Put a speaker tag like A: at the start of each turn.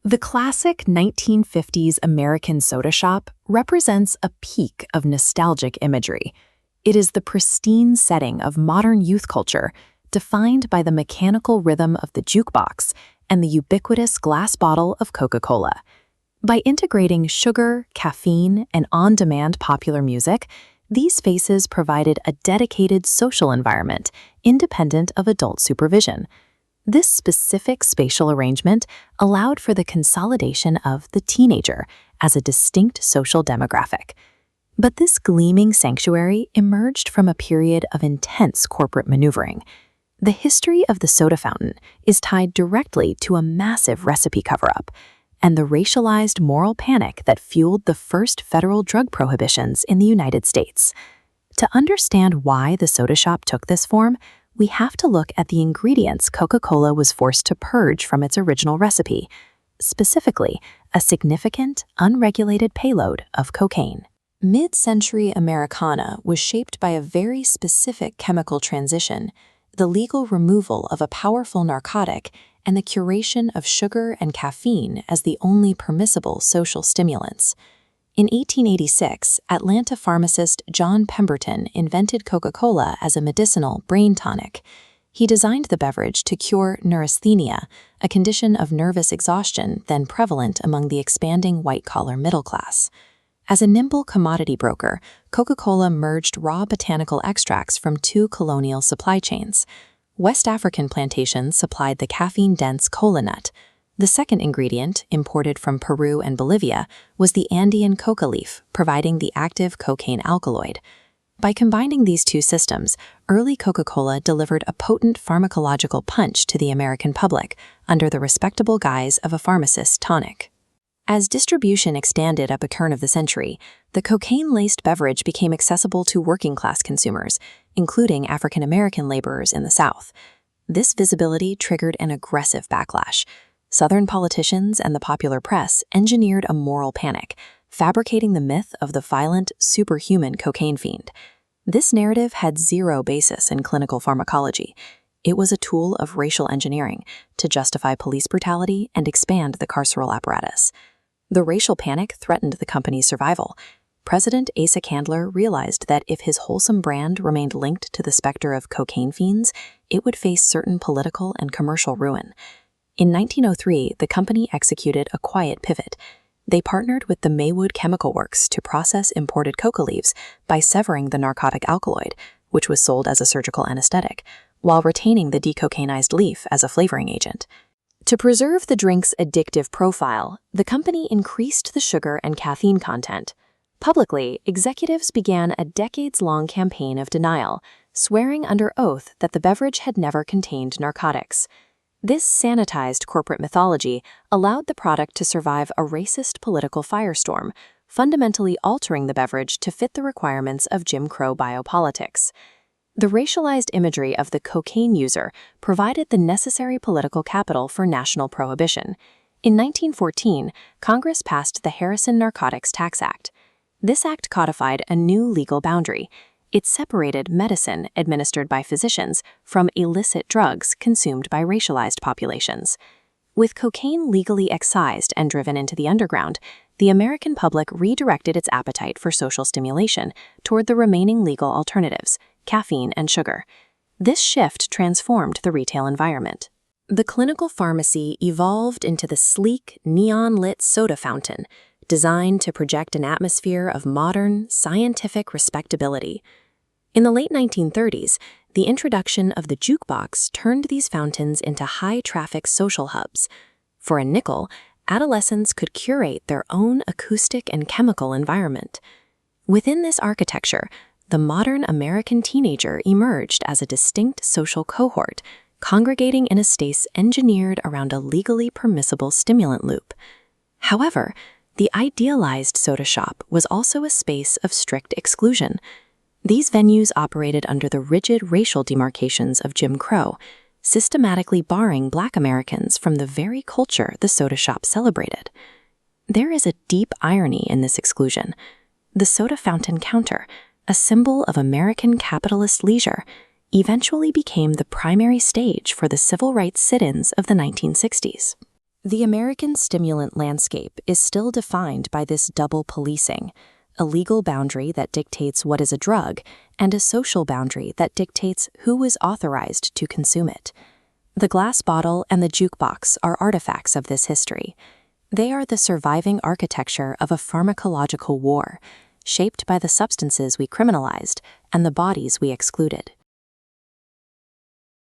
A: The classic 1950s American soda shop represents a peak of nostalgic imagery. It is the pristine setting of modern youth culture, defined by the mechanical rhythm of the jukebox and the ubiquitous glass bottle of Coca-Cola. By integrating sugar, caffeine, and on-demand popular music, these spaces provided a dedicated social environment, independent of adult supervision. This specific spatial arrangement allowed for the consolidation of the teenager as a distinct social demographic. But this gleaming sanctuary emerged from a period of intense corporate maneuvering. The history of the soda fountain is tied directly to a massive recipe cover-up and the racialized moral panic that fueled the first federal drug prohibitions in the United States. To understand why the soda shop took this form, we have to look at the ingredients Coca-Cola was forced to purge from its original recipe, specifically a significant, unregulated payload of cocaine. Mid-century Americana was shaped by a very specific chemical transition, the legal removal of a powerful narcotic and the curation of sugar and caffeine as the only permissible social stimulants. In 1886, Atlanta pharmacist John Pemberton invented Coca-Cola as a medicinal brain tonic. He designed the beverage to cure neurasthenia, a condition of nervous exhaustion then prevalent among the expanding white-collar middle class. As a nimble commodity broker, Coca-Cola merged raw botanical extracts from two colonial supply chains. West African plantations supplied the caffeine-dense cola nut. The second ingredient, imported from Peru and Bolivia, was the Andean coca leaf, providing the active cocaine alkaloid. By combining these two systems, early Coca-Cola delivered a potent pharmacological punch to the American public under the respectable guise of a pharmacist's tonic. As distribution expanded at the turn of the century, the cocaine-laced beverage became accessible to working-class consumers, including African American laborers in the South. This visibility triggered an aggressive backlash. Southern politicians and the popular press engineered a moral panic, fabricating the myth of the violent, superhuman cocaine fiend. This narrative had zero basis in clinical pharmacology. It was a tool of racial engineering to justify police brutality and expand the carceral apparatus. The racial panic threatened the company's survival. President Asa Candler realized that if his wholesome brand remained linked to the specter of cocaine fiends, it would face certain political and commercial ruin. In 1903, the company executed a quiet pivot. They partnered with the Maywood Chemical Works to process imported coca leaves by severing the narcotic alkaloid, which was sold as a surgical anesthetic, while retaining the decocainized leaf as a flavoring agent. To preserve the drink's addictive profile, the company increased the sugar and caffeine content. Publicly, executives began a decades-long campaign of denial, swearing under oath that the beverage had never contained narcotics. This sanitized corporate mythology allowed the product to survive a racist political firestorm, fundamentally altering the beverage to fit the requirements of Jim Crow biopolitics. The racialized imagery of the cocaine user provided the necessary political capital for national prohibition. In 1914, Congress passed the Harrison Narcotics Tax Act. This act codified a new legal boundary. It separated medicine administered by physicians from illicit drugs consumed by racialized populations. With cocaine legally excised and driven into the underground, the American public redirected its appetite for social stimulation toward the remaining legal alternatives, caffeine and sugar. This shift transformed the retail environment. The clinical pharmacy evolved into the sleek, neon-lit soda fountain, designed to project an atmosphere of modern, scientific respectability. In the late 1930s, the introduction of the jukebox turned these fountains into high-traffic social hubs. For a nickel, adolescents could curate their own acoustic and chemical environment. Within this architecture, the modern American teenager emerged as a distinct social cohort, congregating in a space engineered around a legally permissible stimulant loop. However, the idealized soda shop was also a space of strict exclusion. These venues operated under the rigid racial demarcations of Jim Crow, systematically barring Black Americans from the very culture the soda shop celebrated. There is a deep irony in this exclusion. The soda fountain counter, a symbol of American capitalist leisure, eventually became the primary stage for the civil rights sit-ins of the 1960s. The American stimulant landscape is still defined by this double policing, a legal boundary that dictates what is a drug and a social boundary that dictates who is authorized to consume it. The glass bottle and the jukebox are artifacts of this history. They are the surviving architecture of a pharmacological war, shaped by the substances we criminalized and the bodies we excluded.